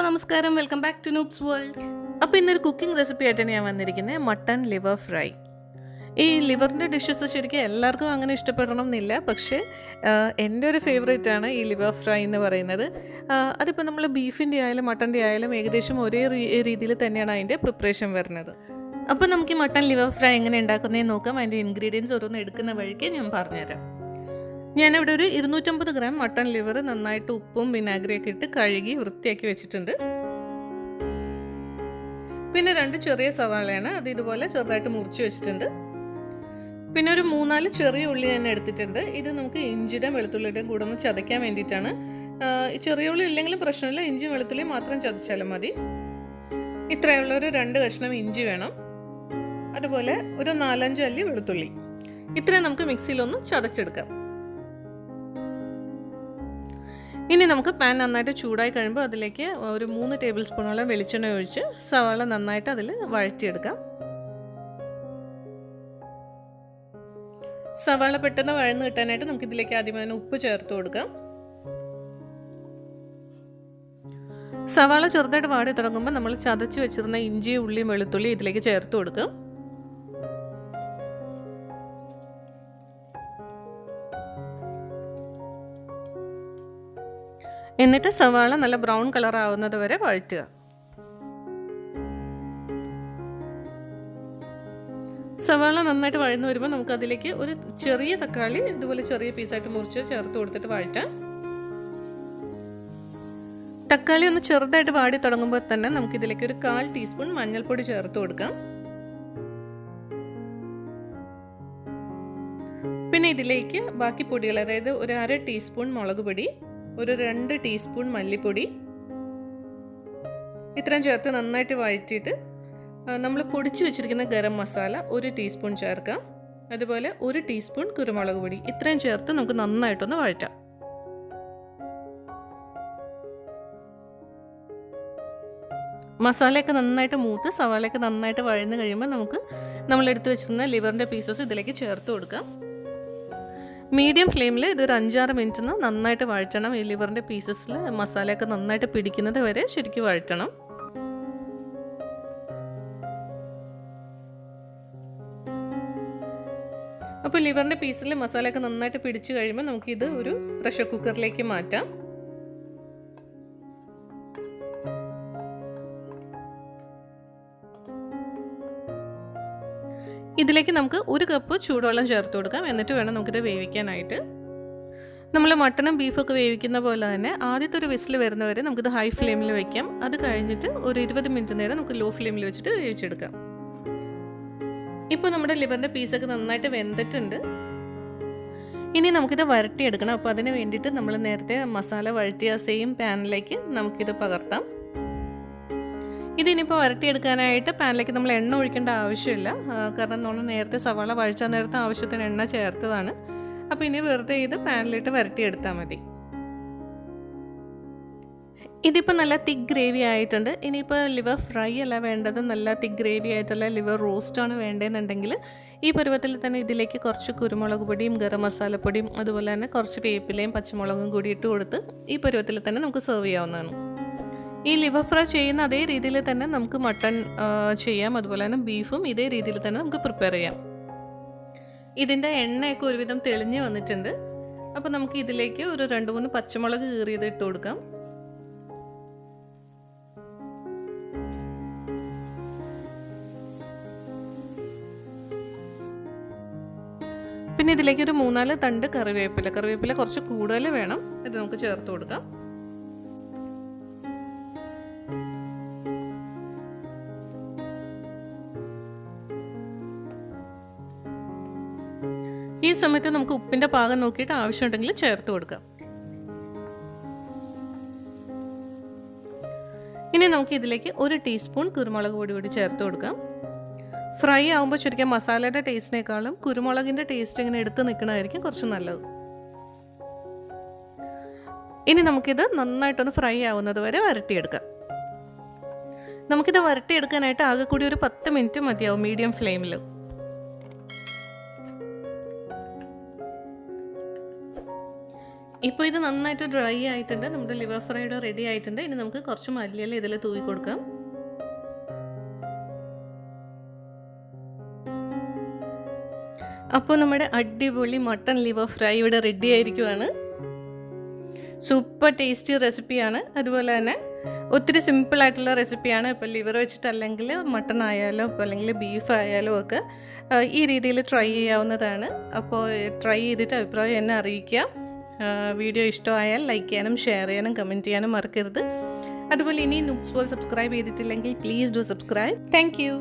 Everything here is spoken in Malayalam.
നമസ്കാരം, വെൽക്കം ബാക്ക് ടു നൂപ്സ് വേൾഡ്. അപ്പോൾ ഇന്നൊരു കുക്കിംഗ് റെസിപ്പി ആയിട്ടാണ് ഞാൻ വന്നിരിക്കുന്നത്. Mutton liver fry. ഈ ലിവറിൻ്റെ ഡിഷസ് ശരിക്കും എല്ലാവർക്കും അങ്ങനെ ഇഷ്ടപ്പെടണം എന്നില്ല, പക്ഷേ എൻ്റെ ഒരു ഫേവറേറ്റ് ആണ് ഈ ലിവർ ഫ്രൈ എന്ന് പറയുന്നത്. അതിപ്പോൾ നമ്മൾ ബീഫിൻ്റെ ആയാലും മട്ടൻ്റെ ആയാലും ഏകദേശം ഒരേ രീതിയിൽ തന്നെയാണ് അതിൻ്റെ പ്രിപ്പറേഷൻ വരുന്നത്. അപ്പോൾ നമുക്ക് ഈ മട്ടൺ ലിവർ ഫ്രൈ എങ്ങനെ ഉണ്ടാക്കുന്നതെന്ന് നോക്കാം. അതിൻ്റെ ഇൻഗ്രീഡിയൻസ് ഓരോന്ന് എടുക്കുന്ന വഴിക്ക് ഞാൻ പറഞ്ഞുതരാം. ഞാനിവിടെ ഒരു 250 ഗ്രാം മട്ടൺ ലിവർ നന്നായിട്ട് ഉപ്പും വിനാഗിരിയൊക്കെ ഇട്ട് കഴുകി വൃത്തിയാക്കി വെച്ചിട്ടുണ്ട്. പിന്നെ 2 ചെറിയ സവാളയാണ്, അത് ഇതുപോലെ ചെറുതായിട്ട് മുറിച്ച് വെച്ചിട്ടുണ്ട്. പിന്നെ ഒരു 3-4 ചെറിയ ഉള്ളി തന്നെ എടുത്തിട്ടുണ്ട്. ഇത് നമുക്ക് ഇഞ്ചിയുടെയും വെളുത്തുള്ളിയുടെയും കൂടെ ഒന്ന് ചതയ്ക്കാൻ വേണ്ടിയിട്ടാണ്. ചെറിയ ഉള്ളി ഇല്ലെങ്കിലും പ്രശ്നമില്ല, ഇഞ്ചിയും വെളുത്തുള്ളിയും മാത്രം ചതച്ചാലും മതി. ഇത്രയുള്ള ഒരു 2 കഷ്ണം ഇഞ്ചി വേണം, അതുപോലെ ഒരു 4-5 അല്ലി വെളുത്തുള്ളി. ഇത്രയും നമുക്ക് മിക്സിയിലൊന്ന് ചതച്ചെടുക്കാം. ഇനി നമുക്ക് പാൻ നന്നായിട്ട് ചൂടായി കഴിയുമ്പോൾ അതിലേക്ക് ഒരു 3 ടേബിൾ സ്പൂണോളം വെളിച്ചെണ്ണ ഒഴിച്ച് സവാള നന്നായിട്ട് അതിൽ വഴറ്റിയെടുക്കാം. സവാള പെട്ടെന്ന് വഴന്ന് കിട്ടാനായിട്ട് നമുക്ക് ഇതിലേക്ക് ആദ്യമേ ഉപ്പ് ചേർത്ത് കൊടുക്കാം. സവാള ചെറുതായിട്ട് വാടി തുടങ്ങുമ്പോൾ നമ്മൾ ചതച്ച് വെച്ചിരുന്ന ഇഞ്ചി, ഉള്ളി, വെളുത്തുള്ളി ഇതിലേക്ക് ചേർത്ത് കൊടുക്കാം. എന്നിട്ട് സവാള നല്ല ബ്രൗൺ കളർ ആവുന്നത് വരെ വഴറ്റുക. സവാള നന്നായിട്ട് വഴന്നു വരുമ്പോൾ നമുക്ക് അതിലേക്ക് ഒരു ചെറിയ തക്കാളി ഇതുപോലെ ചെറിയ പീസായിട്ട് മുറിച്ച് ചേർത്ത് കൊടുത്തിട്ട് വഴറ്റാം. തക്കാളി ഒന്ന് ചെറുതായിട്ട് വാടി തുടങ്ങുമ്പോൾ തന്നെ നമുക്ക് ഇതിലേക്ക് ഒരു 1/4 ടീസ്പൂൺ മഞ്ഞൾപ്പൊടി ചേർത്ത് കൊടുക്കാം. പിന്നെ ഇതിലേക്ക് ബാക്കി പൊടികൾ, അതായത് ഒരു 1/2 ടീസ്പൂൺ മുളക് പൊടി, ഒരു 2 ടീസ്പൂൺ മല്ലിപ്പൊടി, ഇത്രയും ചേർത്ത് നന്നായിട്ട് വഴറ്റിയിട്ട് നമ്മൾ പൊടിച്ച് വെച്ചിരിക്കുന്ന ഗരം മസാല 1 ടീസ്പൂൺ ചേർക്കാം. അതുപോലെ 1 ടീസ്പൂൺ കുരുമുളക് പൊടി, ഇത്രയും ചേർത്ത് നമുക്ക് നന്നായിട്ടൊന്ന് വഴറ്റാം. മസാലയൊക്കെ നന്നായിട്ട് മൂത്ത് സവാളയൊക്കെ നന്നായിട്ട് വഴന്ന് കഴിയുമ്പോൾ നമുക്ക് നമ്മളെടുത്ത് വെച്ചിരുന്ന ലിവറിൻ്റെ പീസസ് ഇതിലേക്ക് ചേർത്ത് കൊടുക്കാം. മീഡിയം ഫ്ലെയിമിൽ ഇതൊരു 5-6 മിനിറ്റ് നന്നായിട്ട് വഴറ്റണം. ഈ ലിവറിൻ്റെ പീസസിൽ മസാലയൊക്കെ നന്നായിട്ട് പിടിക്കുന്നത് വരെ ശരിക്കും വഴറ്റണം. അപ്പോൾ ലിവറിൻ്റെ പീസിൽ മസാലയൊക്കെ നന്നായിട്ട് പിടിച്ചു കഴിയുമ്പോൾ നമുക്കിത് ഒരു പ്രഷർ കുക്കറിലേക്ക് മാറ്റാം. ഇതിലേക്ക് നമുക്ക് 1 കപ്പ് ചൂടുവെള്ളം ചേർത്ത് കൊടുക്കാം. എന്നിട്ട് വേണം നമുക്കിത് വേവിക്കാനായിട്ട്. നമ്മൾ മട്ടനും ബീഫൊക്കെ വേവിക്കുന്ന പോലെ തന്നെ ആദ്യത്തെ ഒരു വിസിൽ വരുന്നവരെ നമുക്കിത് ഹൈ ഫ്ലെയിമിൽ വയ്ക്കാം. അത് കഴിഞ്ഞിട്ട് ഒരു 20 മിനിറ്റ് നേരം നമുക്ക് ലോ ഫ്ലെയിമിൽ വെച്ചിട്ട് വേവിച്ചെടുക്കാം. ഇപ്പോൾ നമ്മുടെ ലിവറിൻ്റെ പീസൊക്കെ നന്നായിട്ട് വെന്തിട്ടുണ്ട്. ഇനി നമുക്കിത് വരട്ടിയെടുക്കണം. അപ്പോൾ അതിന് വേണ്ടിയിട്ട് നമ്മൾ നേരത്തെ മസാല വഴറ്റിയ സെയിം പാനിലേക്ക് നമുക്കിത് പകർത്താം. ഇതിനിപ്പോൾ വരട്ടിയെടുക്കാനായിട്ട് പാനിലേക്ക് നമ്മൾ എണ്ണ ഒഴിക്കേണ്ട ആവശ്യമില്ല, കാരണം നമ്മൾ നേരത്തെ സവാള വഴച്ചാൽ നേരത്തെ ആവശ്യത്തിന് എണ്ണ ചേർത്തതാണ്. അപ്പോൾ ഇനി വെറുതെ ഇത് പാനിലിട്ട് വരട്ടിയെടുത്താൽ മതി. ഇതിപ്പോൾ നല്ല തിക്ക് ഗ്രേവി ആയിട്ടുണ്ട്. ഇനിയിപ്പോൾ ലിവർ ഫ്രൈ അല്ല വേണ്ടത്, നല്ല തിക്ക് ഗ്രേവി ആയിട്ടുള്ള ലിവർ റോസ്റ്റാണ് വേണ്ടതെന്നുണ്ടെങ്കിൽ ഈ പരുവത്തിൽ തന്നെ ഇതിലേക്ക് കുറച്ച് കുരുമുളക് പൊടിയും ഗരം മസാലപ്പൊടിയും അതുപോലെ തന്നെ കുറച്ച് വേപ്പിലയും പച്ചമുളകും കൂടി ഇട്ട് കൊടുത്ത് ഈ പരുവത്തിൽ തന്നെ നമുക്ക് സെർവ് ചെയ്യാവുന്നതാണ്. ഈ ലിവർ ഫ്രൈ ചെയ്യുന്ന അതേ രീതിയിൽ തന്നെ നമുക്ക് മട്ടൺ ചെയ്യാം, അതുപോലെ തന്നെ ബീഫും ഇതേ രീതിയിൽ തന്നെ നമുക്ക് പ്രിപ്പയർ ചെയ്യാം. ഇതിൻ്റെ എണ്ണയൊക്കെ ഒരുവിധം തെളിഞ്ഞ് വന്നിട്ടുണ്ട്. അപ്പോൾ നമുക്ക് ഇതിലേക്ക് ഒരു 2-3 പച്ചമുളക് കീറിയത് ഇട്ട് കൊടുക്കാം. പിന്നെ ഇതിലേക്ക് ഒരു 3-4 തണ്ട് കറിവേപ്പില കുറച്ച് കൂടുതൽ വേണം, ഇത് നമുക്ക് ചേർത്ത് കൊടുക്കാം. ഈ സമയത്ത് നമുക്ക് ഉപ്പിൻ്റെ പാകം നോക്കിയിട്ട് ആവശ്യമുണ്ടെങ്കിൽ ചേർത്ത് കൊടുക്കാം. ഇനി നമുക്ക് ഇതിലേക്ക് 1 ടീസ്പൂൺ കുരുമുളക് പൊടി കൂടി ചേർത്ത് കൊടുക്കാം. ഫ്രൈ ആകുമ്പോൾ ശരിക്കും മസാലയുടെ ടേസ്റ്റിനേക്കാളും കുരുമുളകിൻ്റെ ടേസ്റ്റ് ഇങ്ങനെ എടുത്ത് നിൽക്കണമായിരിക്കും കുറച്ച് നല്ലത്. ഇനി നമുക്കിത് നന്നായിട്ടൊന്ന് ഫ്രൈ ആവുന്നത് വരെ വരട്ടിയെടുക്കാം. നമുക്കിത് വരട്ടിയെടുക്കാനായിട്ട് ആകെ കൂടി ഒരു 10 മിനിറ്റ് മതിയാവും മീഡിയം ഫ്ലെയിമിൽ. ഇപ്പോൾ ഇത് നന്നായിട്ട് ഡ്രൈ ആയിട്ടുണ്ട്. നമ്മുടെ ലിവർ ഫ്രൈഡ് റെഡി ആയിട്ടുണ്ട്. ഇനി നമുക്ക് കുറച്ച് മല്ലിയില ഇതിൽ തൂവി കൊടുക്കാം. അപ്പോൾ നമ്മുടെ അടിപൊളി മട്ടൺ ലിവർ ഫ്രൈ ഇവിടെ റെഡി ആയിരിക്കുവാണ്. സൂപ്പർ ടേസ്റ്റി റെസിപ്പിയാണ്. അതുപോലെ തന്നെ ഒത്തിരി സിമ്പിളായിട്ടുള്ള റെസിപ്പിയാണ്. ഇപ്പോൾ ലിവർ വെച്ചിട്ടല്ലെങ്കിൽ മട്ടൺ ആയാലോ ഇപ്പോൾ അല്ലെങ്കിൽ ബീഫ് ആയാലോ ഒക്കെ ഈ രീതിയിൽ ട്രൈ ചെയ്യാവുന്നതാണ്. അപ്പോൾ ട്രൈ ചെയ്തിട്ട് അഭിപ്രായം എന്നെ അറിയിക്കുക. വീഡിയോ ഇഷ്ടമായാൽ ലൈക്ക് ചെയ്യാനും ഷെയർ ചെയ്യാനും കമൻറ്റ് ചെയ്യാനും മറക്കരുത്. അതുപോലെ ഇനി നൂപ്സ് വേൾഡ് സബ്സ്ക്രൈബ് ചെയ്തിട്ടില്ലെങ്കിൽ please do subscribe. Thank you.